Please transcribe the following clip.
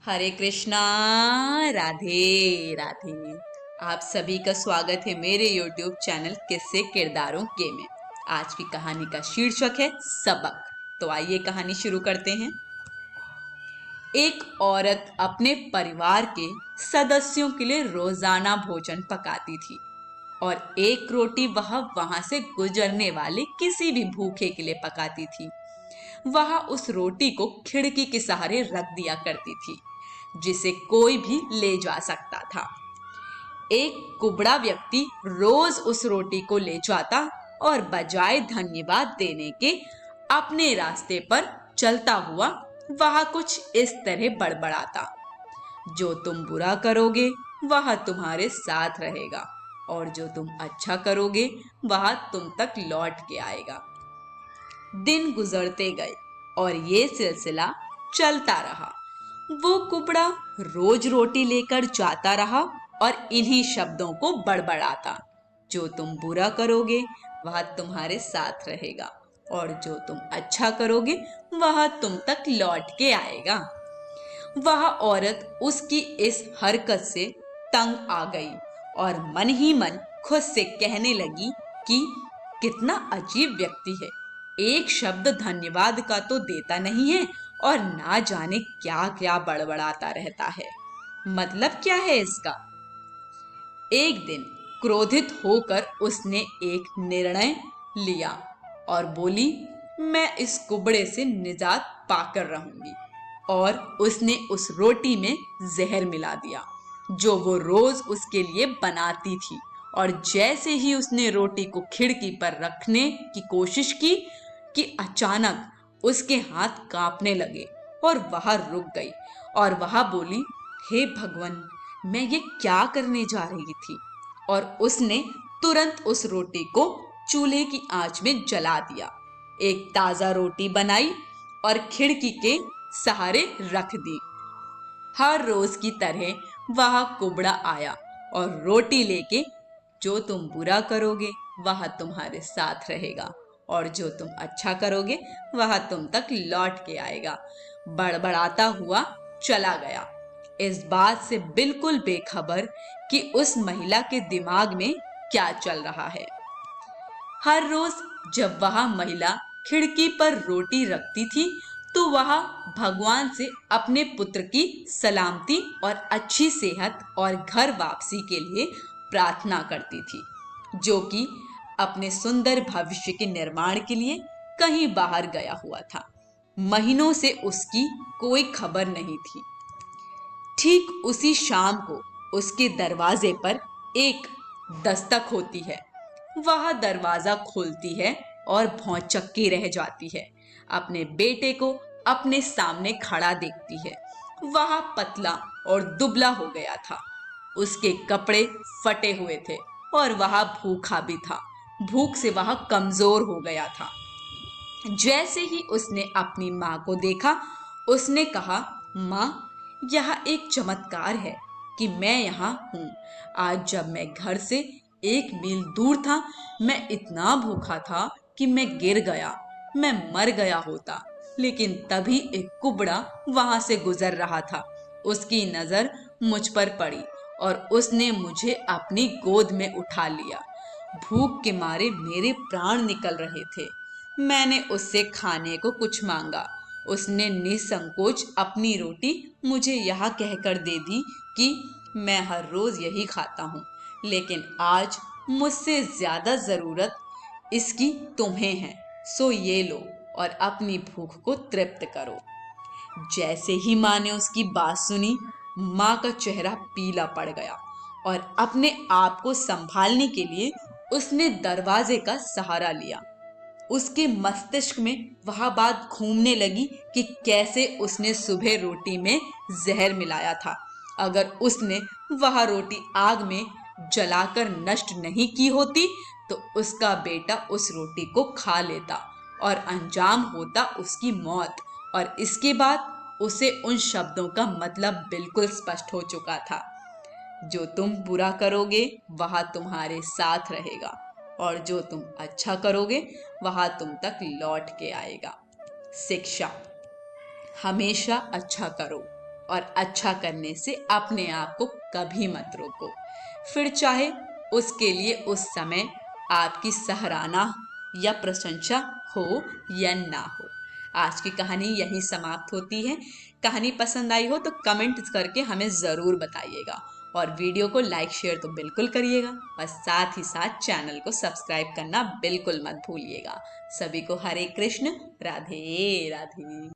हरे कृष्णा। राधे राधे। आप सभी का स्वागत है मेरे YouTube चैनल किस्से किरदारों के में। आज की कहानी का शीर्षक है सबक। तो आइए कहानी शुरू करते हैं। एक औरत अपने परिवार के सदस्यों के लिए रोजाना भोजन पकाती थी और एक रोटी वह वहां से गुजरने वाले किसी भी भूखे के लिए पकाती थी। वह उस रोटी को खिड़की के सहारे रख दिया करती थी जिसे कोई भी ले जा सकता था। एक कुबड़ा व्यक्ति रोज उस रोटी को ले जाता और बजाय धन्यवाद देने के अपने रास्ते पर चलता हुआ वह कुछ इस तरह बड़बड़ाता, जो तुम बुरा करोगे वह तुम्हारे साथ रहेगा और जो तुम अच्छा करोगे वह तुम तक लौट के आएगा। दिन गुजरते गए और ये सिलसिला चलता रहा। वो कुबड़ा रोज रोटी लेकर जाता रहा और इन्हीं शब्दों को बड़बड़ाता, जो तुम बुरा करोगे वह तुम्हारे साथ रहेगा और जो तुम अच्छा करोगे वह तुम तक लौट के आएगा। वह औरत उसकी इस हरकत से तंग आ गई और मन ही मन खुद से कहने लगी कि कितना अजीब व्यक्ति है, एक शब्द धन्यवाद का तो देता नहीं है और ना जाने क्या क्या बड़बड़ाता रहता है। मतलब क्या है इसका। एक दिन क्रोधित होकर उसने एक निर्णय लिया और बोली, मैं इस कुबड़े से निजात पाकर रहूंगी। और उसने उस रोटी में जहर मिला दिया जो वो रोज उसके लिए बनाती थी। और जैसे ही उसने रोटी को खिड़की पर रखने की कोशिश की कि अचानक उसके हाथ कांपने लगे और वह रुक गई और वह बोली, हे भगवान, मैं ये क्या करने जा रही थी। और उसने तुरंत उस रोटी को चूल्हे की आंच में जला दिया, एक ताजा रोटी बनाई और खिड़की के सहारे रख दी। हर रोज की तरह वह कुबड़ा आया और रोटी लेके, जो तुम बुरा करोगे वह तुम्हारे साथ रहेगा और जो तुम अच्छा करोगे वह तुम तक लौट के आएगा, बड़बड़ाता हुआ चला गया, इस बात से बिल्कुल बेखबर कि उस महिला के दिमाग में क्या चल रहा है। हर रोज जब वह महिला खिड़की पर रोटी रखती थी तो वह भगवान से अपने पुत्र की सलामती और अच्छी सेहत और घर वापसी के लिए प्रार्थना करती थी, जो कि अपने सुंदर भविष्य के निर्माण के लिए कहीं बाहर गया हुआ था। महीनों से उसकी कोई खबर नहीं थी। ठीक उसी शाम को उसके दरवाजे पर एक दस्तक होती है। वह दरवाजा खोलती है और भौचक्की रह जाती है। अपने बेटे को अपने सामने खड़ा देखती है। वह पतला और दुबला हो गया था, उसके कपड़े फटे हुए थे और वह भूखा भी था। भूख से वह कमजोर हो गया था। जैसे ही उसने अपनी माँ को देखा, उसने कहा, माँ, यह एक चमत्कार है कि मैं यहाँ हूँ। आज जब मैं घर से 1 मील दूर था, मैं इतना भूखा था कि मैं गिर गया, मैं मर गया होता। लेकिन तभी एक कुबड़ा वहां से गुजर रहा था। उसकी नजर मुझ पर पड़ी और उसने मुझे अपनी गोद में उठा लिया। भूख के मारे मेरे प्राण निकल रहे थे। मैंने उससे खाने को कुछ मांगा। उसने निसंकोच अपनी रोटी मुझे यह कहकर दे दी कि मैं हर रोज यही खाता हूँ, लेकिन आज मुझसे ज्यादा जरूरत इसकी तुम्हें है, सो ये लो और अपनी भूख को तृप्त करो। जैसे ही माँ ने उसकी बात सुनी, माँ का चेहरा पीला पड़ गया और अपने आप को संभालने के लिए उसने दरवाजे का सहारा लिया। उसके मस्तिष्क में वह बात घूमने लगी कि कैसे उसने सुबह रोटी में जहर मिलाया था। अगर उसने वह रोटी आग में जलाकर नष्ट नहीं की होती तो उसका बेटा उस रोटी को खा लेता और अंजाम होता उसकी मौत। और इसके बाद उसे उन शब्दों का मतलब बिल्कुल स्पष्ट हो चुका था, जो तुम बुरा करोगे वह तुम्हारे साथ रहेगा और जो तुम अच्छा करोगे वह तुम तक लौट के आएगा। शिक्षा, हमेशा अच्छा करो, और अच्छा करने से अपने आप को कभी मत रोको, फिर चाहे उसके लिए उस समय आपकी सराहना या प्रशंसा हो या ना हो। आज की कहानी यहीं समाप्त होती है। कहानी पसंद आई हो तो कमेंट करके हमें ज़रूर बताइएगा और वीडियो को लाइक शेयर तो बिल्कुल करिएगा और साथ ही साथ चैनल को सब्सक्राइब करना बिल्कुल मत भूलिएगा। सभी को हरे कृष्ण, राधे राधे।